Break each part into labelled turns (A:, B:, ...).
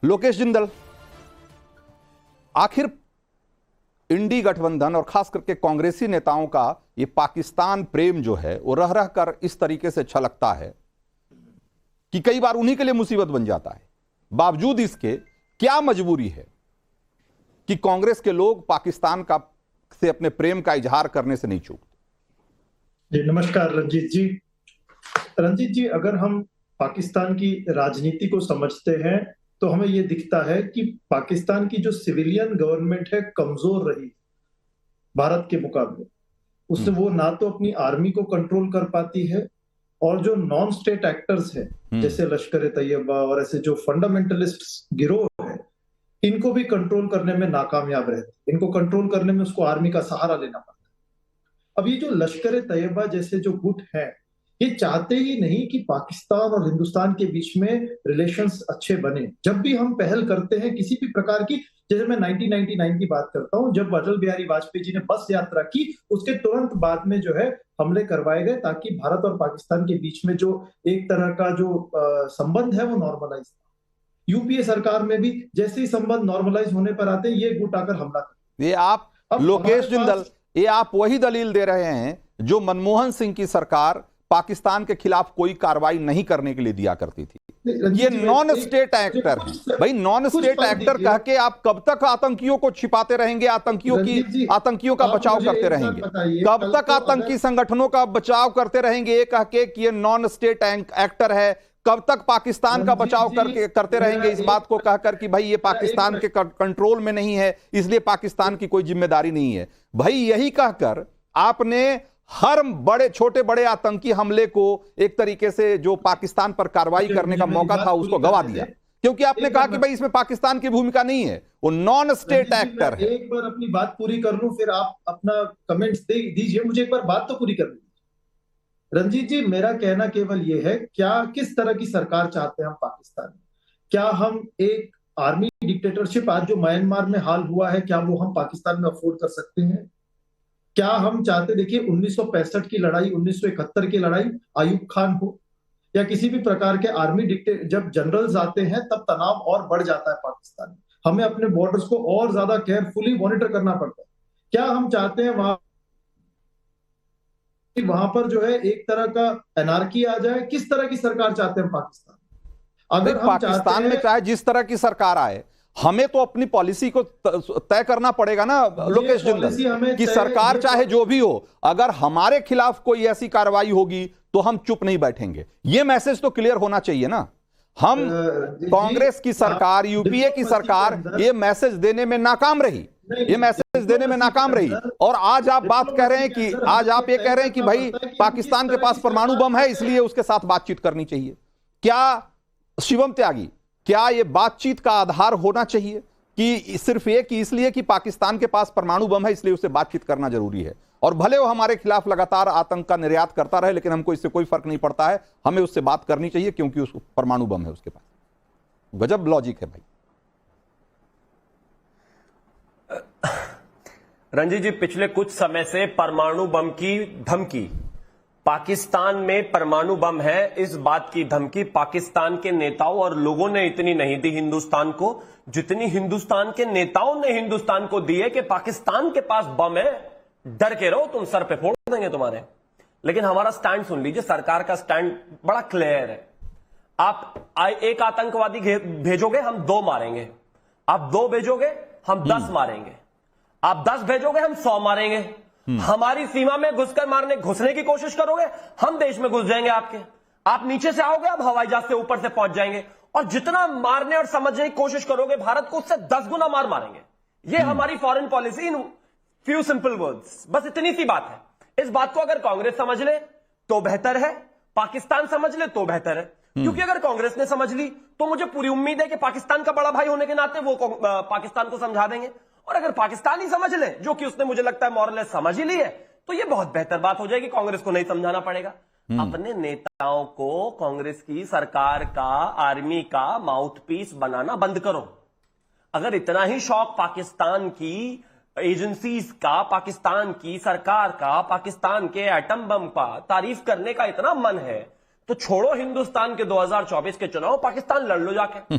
A: लोकेश जिंदल, आखिर इंडी गठबंधन और खास करके कांग्रेसी नेताओं का ये पाकिस्तान प्रेम जो है वो रह रह कर इस तरीके से छलकता है कि कई बार उन्हीं के लिए मुसीबत बन जाता है। बावजूद इसके क्या मजबूरी है कि कांग्रेस के लोग पाकिस्तान का से अपने प्रेम का इजहार करने से नहीं चूकते?
B: नमस्कार रंजीत जी। रंजीत जी, अगर हम पाकिस्तान की राजनीति को समझते हैं तो हमें यह दिखता है कि पाकिस्तान की जो सिविलियन गवर्नमेंट है कमजोर रही भारत के मुकाबले। उससे वो ना तो अपनी आर्मी को कंट्रोल कर पाती है और जो नॉन स्टेट एक्टर्स हैं जैसे लश्कर तैयबा और ऐसे जो फंडामेंटलिस्ट गिरोह है, इनको भी कंट्रोल करने में नाकामयाब रहते। इनको कंट्रोल करने में उसको आर्मी का सहारा लेना पड़ता है। अब ये जो लश्कर तैयबा जैसे जो गुट हैं, ये चाहते ही नहीं कि पाकिस्तान और हिंदुस्तान के बीच में रिलेशंस अच्छे बने। जब भी हम पहल करते हैं किसी भी प्रकार की, जैसे मैं 1999 की बात करता हूं, जब अटल बिहारी वाजपेयी जी ने बस यात्रा की, उसके तुरंत बाद में जो है हमले करवाए गए ताकि भारत और पाकिस्तान के बीच में जो एक तरह का जो संबंध है वो नॉर्मलाइज। यूपीए सरकार में भी जैसे ही संबंध नॉर्मलाइज होने पर आते हैं, ये गुट आकर हमला करते।
A: ये आप लोकेश जिंदल, ये आप वही दलील दे रहे हैं जो मनमोहन सिंह की सरकार पाकिस्तान के खिलाफ कोई कार्रवाई नहीं करने के लिए दिया करती थी। ये नॉन स्टेट एक्टर है भाई। नॉन स्टेट एक्टर कह के आप कब तक आतंकियों को छिपाते रहेंगे, आतंकियों का बचाव करते रहेंगे? कब तक आतंकी संगठनों का बचाव करते रहेंगे ये कह के कि ये नॉन स्टेट एक्टर है? कब तक पाकिस्तान का बचाव करते रहेंगे इस बात को कहकर कि भाई ये पाकिस्तान के कंट्रोल में नहीं है, इसलिए पाकिस्तान की कोई जिम्मेदारी नहीं है? भाई यही कहकर आपने हर बड़े छोटे बड़े आतंकी हमले को एक तरीके से जो पाकिस्तान पर कार्रवाई करने का मौका था उसको गवा दिया, क्योंकि आपने कहा कि भाई इसमें पाकिस्तान की भूमिका नहीं है, वो नॉन स्टेट एक्टर है।
B: एक बार अपनी बात पूरी कर लूं, फिर आप अपना कमेंट्स दीजिए। मुझे एक बार बात तो पूरी कर लीजिए। रंजीत जी, मेरा कहना केवल ये है, क्या किस तरह की सरकार चाहते हैं हम पाकिस्तान में? क्या हम एक आर्मी डिक्टेटरशिप आज जो म्यांमार में हाल हुआ है, क्या वो हम पाकिस्तान में अफोर्ड कर सकते हैं? क्या हम चाहते, देखिए 1965 की लड़ाई, 1971 की लड़ाई, आयुब खान हो या किसी भी प्रकार के आर्मी जब जनरल्स आते हैं तब तनाव और बढ़ जाता है पाकिस्तान में। हमें अपने बॉर्डर्स को और ज्यादा केयरफुली मॉनिटर करना पड़ता है। क्या हम चाहते हैं वहां पर जो है एक तरह का एनार्की आ जाए? किस तरह की सरकार चाहते हैं पाकिस्तान?
A: अगर हम पाकिस्तान में चाहे जिस तरह की सरकार आए, हमें तो अपनी पॉलिसी को तय करना पड़ेगा ना लोकेश जिंदल, कि सरकार चाहे जो भी हो, अगर हमारे खिलाफ कोई ऐसी कार्रवाई होगी तो हम चुप नहीं बैठेंगे। यह मैसेज तो क्लियर होना चाहिए ना। हम कांग्रेस की सरकार, यूपीए की सरकार ये मैसेज देने में नाकाम रही, ये मैसेज देने में नाकाम रही। और आज आप बात कह रहे हैं कि आज आप ये कह रहे हैं कि भाई पाकिस्तान के पास परमाणु बम है इसलिए उसके साथ बातचीत करनी चाहिए। क्या शिवम त्यागी, क्या यह बातचीत का आधार होना चाहिए कि सिर्फ ये कि इसलिए कि पाकिस्तान के पास परमाणु बम है इसलिए उससे बातचीत करना जरूरी है, और भले वो हमारे खिलाफ लगातार आतंक का निर्यात करता रहे लेकिन हमको इससे कोई फर्क नहीं पड़ता है, हमें उससे बात करनी चाहिए क्योंकि उसको परमाणु बम है उसके पास? गजब लॉजिक है भाई।
C: रंजीत जी, पिछले कुछ समय से परमाणु बम की धमकी, पाकिस्तान में परमाणु बम है इस बात की धमकी पाकिस्तान के नेताओं और लोगों ने इतनी नहीं दी हिंदुस्तान को जितनी हिंदुस्तान के नेताओं ने हिंदुस्तान को दी है कि पाकिस्तान के पास बम है, डर के रहो, तुम सर पे फोड़ देंगे तुम्हारे। लेकिन हमारा स्टैंड सुन लीजिए, सरकार का स्टैंड बड़ा क्लियर है। आप एक आतंकवादी भेजोगे हम 2 मारेंगे, आप 2 भेजोगे हम 10 मारेंगे, आप 10 भेजोगे हम 100 मारेंगे। हमारी सीमा में घुसने की कोशिश करोगे हम देश में घुस जाएंगे आपके, आप नीचे से आओगे आप हवाई जहाज से ऊपर से पहुंच जाएंगे, और जितना मारने और समझने की कोशिश करोगे भारत को उससे 10 गुना मारेंगे। ये हमारी foreign policy in few simple words, बस इतनी सी बात है। इस बात को अगर कांग्रेस समझ ले तो बेहतर है, पाकिस्तान समझ ले तो बेहतर है, क्योंकि अगर कांग्रेस ने समझ ली तो मुझे पूरी उम्मीद है कि पाकिस्तान का बड़ा भाई होने के नाते वो पाकिस्तान को समझा देंगे, और अगर पाकिस्तान ही समझ ले, जो कि उसने मुझे लगता है मॉरलेस समझ ही ली है, तो ये बहुत बेहतर बात हो जाएगी, कांग्रेस को नहीं समझाना पड़ेगा। अपने नेताओं को कांग्रेस की सरकार का, आर्मी का माउथपीस बनाना बंद करो। अगर इतना ही शौक पाकिस्तान की एजेंसीज का, पाकिस्तान की सरकार का, पाकिस्तान के एटम बम का तारीफ करने का इतना मन है, तो छोड़ो हिंदुस्तान के 2024 के चुनाव, पाकिस्तान लड़ लो जाके।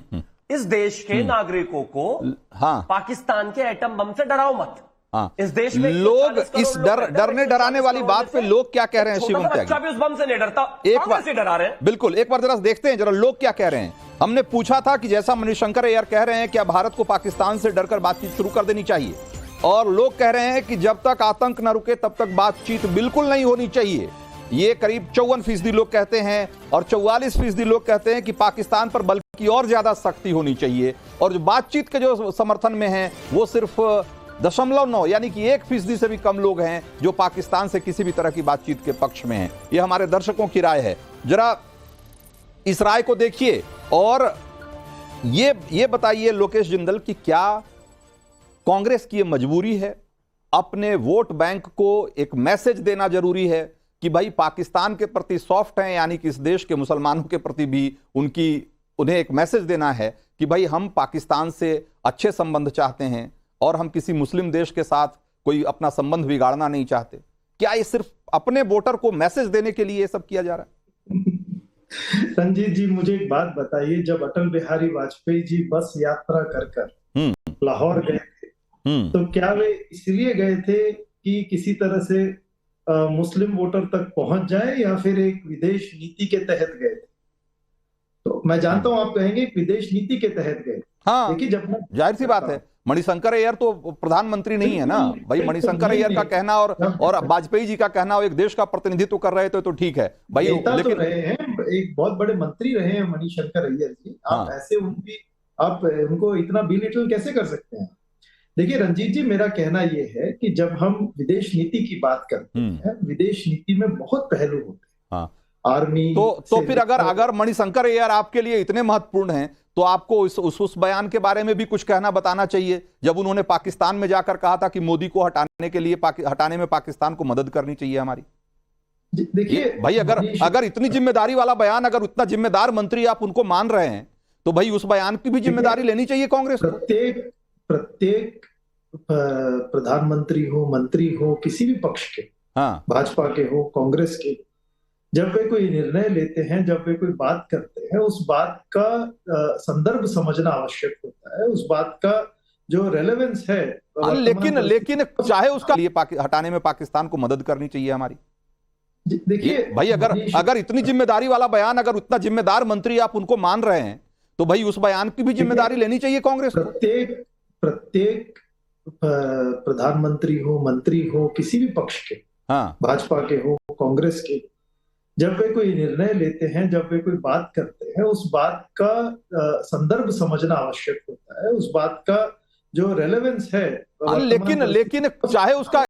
C: इस देश के नागरिकों को
A: हाँ
C: पाकिस्तान के एटम बम से डराओ मत।
A: हाँ,
C: इस देश में
A: लोग इस डरने डराने वाली बात पे लोग क्या कह रहे हैं शिवम त्यागी?
C: बच्चा भी उस बम से नहीं डरता,
A: एक बार
C: से डरा रहे हैं।
A: बिल्कुल, एक बार जरा देखते हैं जरा लोग क्या कह रहे हैं। हमने पूछा था कि जैसा मणिशंकर अय्यर कह रहे हैं क्या भारत को पाकिस्तान से डरकर बातचीत शुरू कर देनी चाहिए, और लोग कह रहे हैं कि जब तक आतंक न रुके तब तक बातचीत बिल्कुल नहीं होनी चाहिए। ये करीब 54% लोग कहते हैं, और 44% लोग कहते हैं कि पाकिस्तान पर बल्कि और ज्यादा सख्ती होनी चाहिए। और जो बातचीत के जो समर्थन में हैं वो सिर्फ 0.9 यानी कि 1% से भी कम लोग हैं जो पाकिस्तान से किसी भी तरह की बातचीत के पक्ष में हैं। ये हमारे दर्शकों की राय है। जरा इस राय को देखिए और ये बताइए लोकेश जिंदल कि क्या कांग्रेस की ये मजबूरी है, अपने वोट बैंक को एक मैसेज देना जरूरी है कि भाई पाकिस्तान के प्रति सॉफ्ट हैं, यानी कि इस देश के मुसलमानों के प्रति भी उन्हें एक मैसेज देना है कि भाई हम पाकिस्तान से अच्छे संबंध चाहते हैं और हम किसी मुस्लिम देश के साथ कोई अपना संबंध बिगाड़ना नहीं चाहते। क्या ये सिर्फ अपने वोटर को मैसेज देने के लिए ये सब किया जा रहा है?
B: रंजीत जी, मुझे एक बात बताइए, जब अटल बिहारी वाजपेयी जी बस यात्रा कर लाहौर गए थे तो क्या वे इसलिए गए थे कि किसी तरह से मुस्लिम वोटर तक पहुंच जाए या फिर एक विदेश नीति के तहत गए थे? तो मैं जानता हूं आप कहेंगे विदेश नीति के तहत गए।
A: हाँ,
B: देखिए, जब
A: जाहिर सी बात है, मणिशंकर अय्यर तो प्रधानमंत्री नहीं है ना भाई। मणिशंकर अय्यर का कहना और वाजपेयी जी का कहना एक देश का प्रतिनिधित्व कर रहे थे तो ठीक है भाई,
B: लेकिन तो रहे हैं, एक बहुत बड़े मंत्री रहे हैं मणिशंकर अय्यर जी। आप ऐसे आप उनको इतना बिलिटल कैसे कर सकते हैं? देखिए रंजीत जी, मेरा कहना यह है कि जब हम विदेश नीति की बात करते हैं, विदेश नीति में बहुत पहलू होते हैं। आर्मी
A: तो फिर अगर मणिशंकर अय्यर आपके लिए इतने महत्वपूर्ण हैं तो आपको उस बयान के बारे में भी कुछ कहना बताना चाहिए, जब उन्होंने पाकिस्तान में जाकर कहा था कि मोदी को हटाने में पाकिस्तान को मदद करनी चाहिए हमारी।
B: देखिए
A: भाई, अगर इतनी जिम्मेदारी वाला बयान, अगर उतना जिम्मेदार मंत्री आप उनको मान रहे हैं तो भाई उस बयान की भी जिम्मेदारी लेनी चाहिए कांग्रेस को।
B: प्रत्येक प्रधानमंत्री हो, मंत्री हो, किसी भी पक्ष के, भाजपा के हो, कांग्रेस के, जब वे कोई निर्णय लेते हैं, जब वे कोई बात करते हैं, उस बात का संदर्भ समझना आवश्यक होता है, उस बात का जो रेलेवेंस है।
A: लेकिन चाहे उसका लिए हटाने में पाकिस्तान को मदद करनी चाहिए हमारी।
B: देखिए
A: भाई, अगर इतनी जिम्मेदारी वाला बयान, अगर उतना जिम्मेदार मंत्री आप उनको मान रहे हैं तो भाई उस बयान की भी जिम्मेदारी लेनी चाहिए कांग्रेस को।
B: प्रत्येक प्रधानमंत्री हो, मंत्री हो, किसी भी पक्ष के, भाजपा के हो, कांग्रेस के, जब वे कोई निर्णय लेते हैं, जब वे कोई बात करते हैं, उस बात का संदर्भ समझना आवश्यक होता है, उस बात का जो रेलेवेंस है।
A: लेकिन चाहे उसका